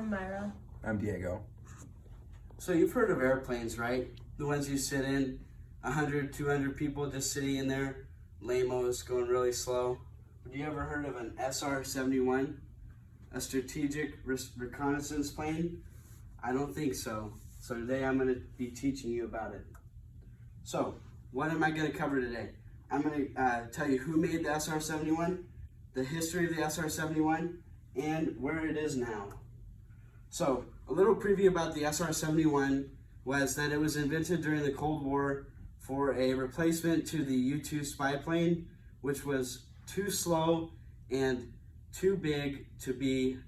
I'm Myra. I'm Diego. So you've heard of airplanes, right? The ones you sit in, 100, 200 people just sitting in there, lamos, going really slow. Have you ever heard of an SR-71, a strategic reconnaissance plane? I don't think so. So today I'm going to be teaching you about it. So what am I going to cover today? I'm going to tell you who made the SR-71, the history of the SR-71, and where it is now. So a little preview about the SR-71 was that it was invented during the Cold War for a replacement to the U-2 spy plane, which was too slow and too big to be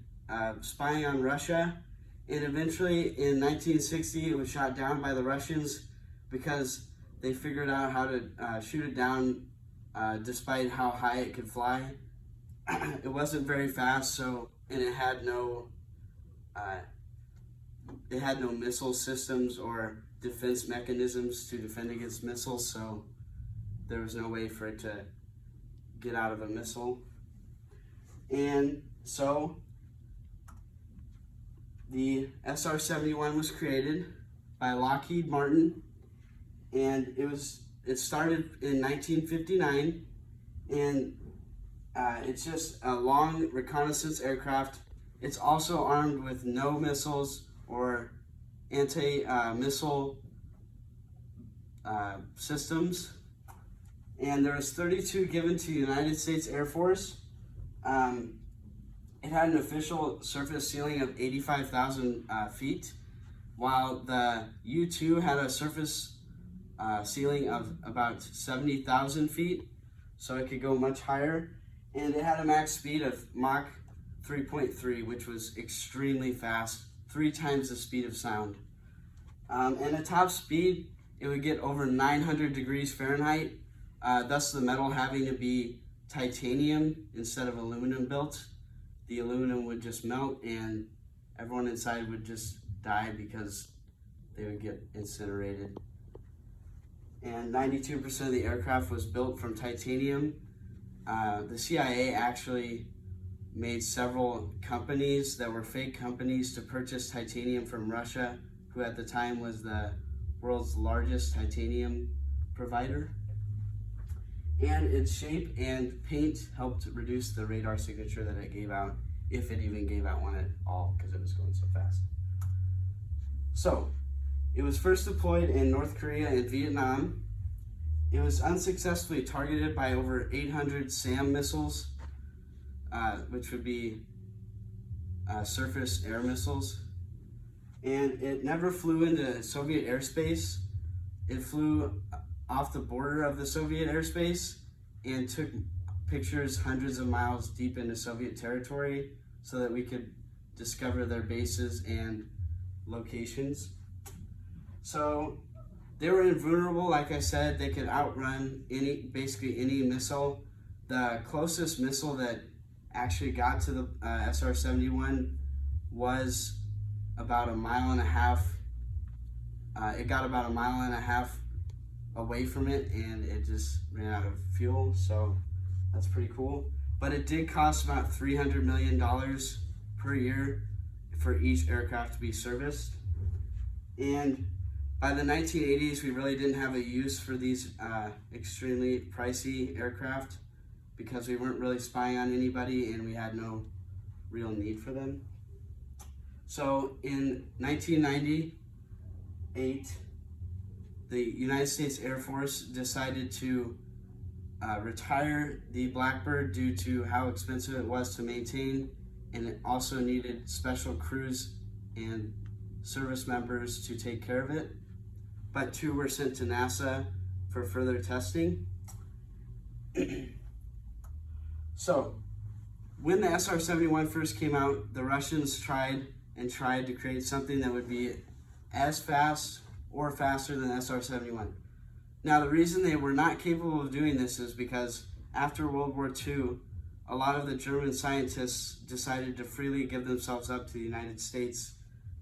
spying on Russia. And eventually in 1960 it was shot down by the Russians because they figured out how to shoot it down despite how high it could fly. It wasn't very fast, and it had no missile systems or defense mechanisms to defend against missiles, so there was no way for it to get out of a missile. And so the SR-71 was created by Lockheed Martin, and it started in 1959, and it's just a long reconnaissance aircraft. It's also armed with no missiles or anti-missile systems. And there was 32 given to the United States Air Force. It had an official surface ceiling of 85,000 feet, while the U-2 had a surface ceiling of about 70,000 feet, so it could go much higher. And it had a max speed of Mach 3.3, which was extremely fast, 3 times the speed of sound. And at top speed, it would get over 900 degrees Fahrenheit, thus the metal having to be titanium instead of aluminum built. The aluminum would just melt and everyone inside would just die because they would get incinerated. And 92% of the aircraft was built from titanium. The CIA actually made several companies that were fake companies to purchase titanium from Russia, who at the time was the world's largest titanium provider. And its shape and paint helped reduce the radar signature that it gave out, if it even gave out one at all, because it was going so fast. So, it was first deployed in North Korea and Vietnam. It was unsuccessfully targeted by over 800 SAM missiles, which would be surface air missiles. And it never flew into Soviet airspace. It flew off the border of the Soviet airspace and took pictures hundreds of miles deep into Soviet territory so that we could discover their bases and locations. So they were invulnerable, like I said. They could outrun basically any missile. The closest missile that actually got to the SR-71 was about a mile and a half. It got about a mile and a half away from it, and it just ran out of fuel, so that's pretty cool. But it did cost about $300 million per year for each aircraft to be serviced. And by the 1980s, we really didn't have a use for these extremely pricey aircraft because we weren't really spying on anybody and we had no real need for them. So in 1998, the United States Air Force decided to retire the Blackbird due to how expensive it was to maintain, and it also needed special crews and service members to take care of it. But 2 were sent to NASA for further testing. So, when the SR-71 first came out, the Russians tried to create something that would be as fast or faster than SR-71. Now, the reason they were not capable of doing this is because after World War II, a lot of the German scientists decided to freely give themselves up to the United States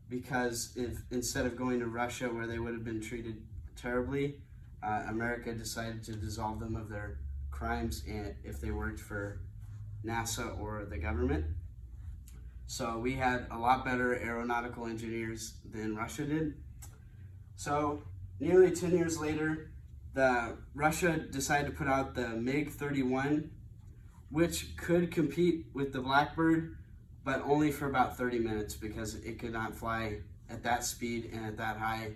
because instead of going to Russia where they would have been treated terribly, America decided to dissolve them of their crimes if they worked for NASA or the government. So we had a lot better aeronautical engineers than Russia did. So nearly 10 years later, Russia decided to put out the MiG-31, which could compete with the Blackbird, but only for about 30 minutes because it could not fly at that speed and at that high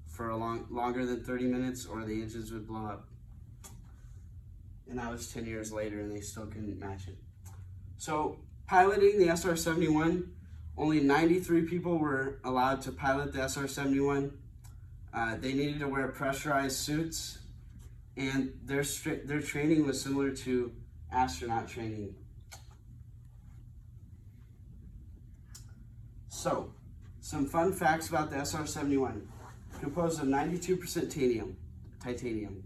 for longer than 30 minutes or the engines would blow up. And that was 10 years later and they still couldn't match it. So piloting the SR-71, only 93 people were allowed to pilot the SR-71. They needed to wear pressurized suits, and their training was similar to astronaut training. So, some fun facts about the SR-71. Composed of 92% titanium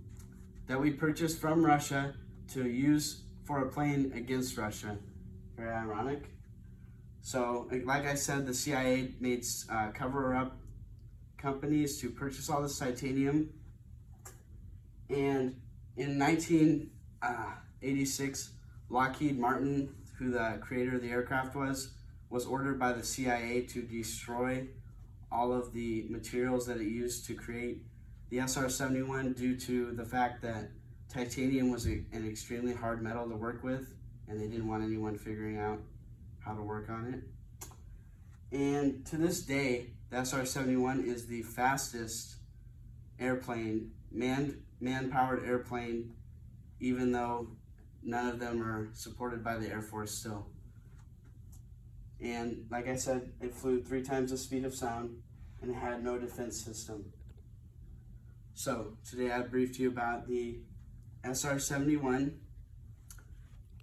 that we purchased from Russia to use for a plane against Russia. Very ironic. So, like I said, the CIA made cover-up companies to purchase all this titanium. And in 1986, Lockheed Martin, who the creator of the aircraft was ordered by the CIA to destroy all of the materials that it used to create the SR-71 due to the fact that titanium was an extremely hard metal to work with, and they didn't want anyone figuring out how to work on it. And to this day, the SR-71 is the fastest airplane, man-powered airplane, even though none of them are supported by the Air Force still. And like I said, it flew 3 times the speed of sound and it had no defense system. So today I briefed you about the SR-71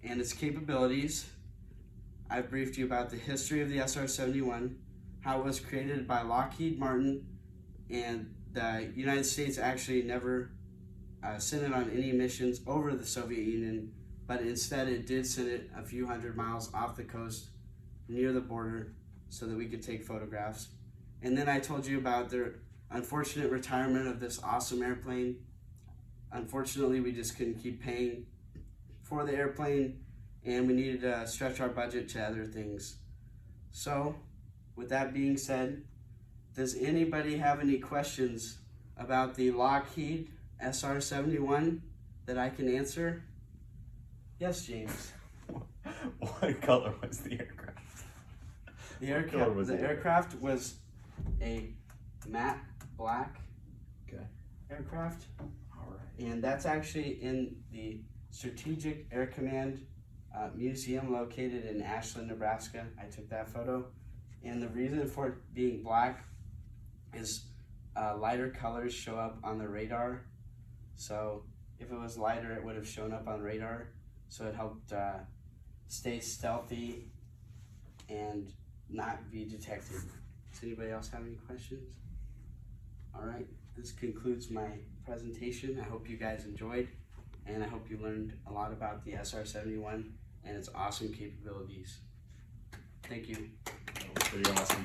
and its capabilities. I've briefed you about the history of the SR-71, how it was created by Lockheed Martin, and the United States actually never sent it on any missions over the Soviet Union, but instead it did send it a few hundred miles off the coast near the border so that we could take photographs. And then I told you about the unfortunate retirement of this awesome airplane. Unfortunately, we just couldn't keep paying for the airplane and we needed to stretch our budget to other things. So, with that being said, does anybody have any questions about the Lockheed SR-71 that I can answer? Yes, James. What color was the aircraft? The aircraft was a matte black aircraft. All right. And that's actually in the Strategic Air Command Museum located in Ashland, Nebraska. I took that photo. And the reason for it being black is lighter colors show up on the radar. So if it was lighter, it would have shown up on radar. So it helped stay stealthy and not be detected. Does anybody else have any questions? All right, this concludes my presentation. I hope you guys enjoyed, and I hope you learned a lot about the SR-71 and its awesome capabilities. Thank you. That was pretty awesome.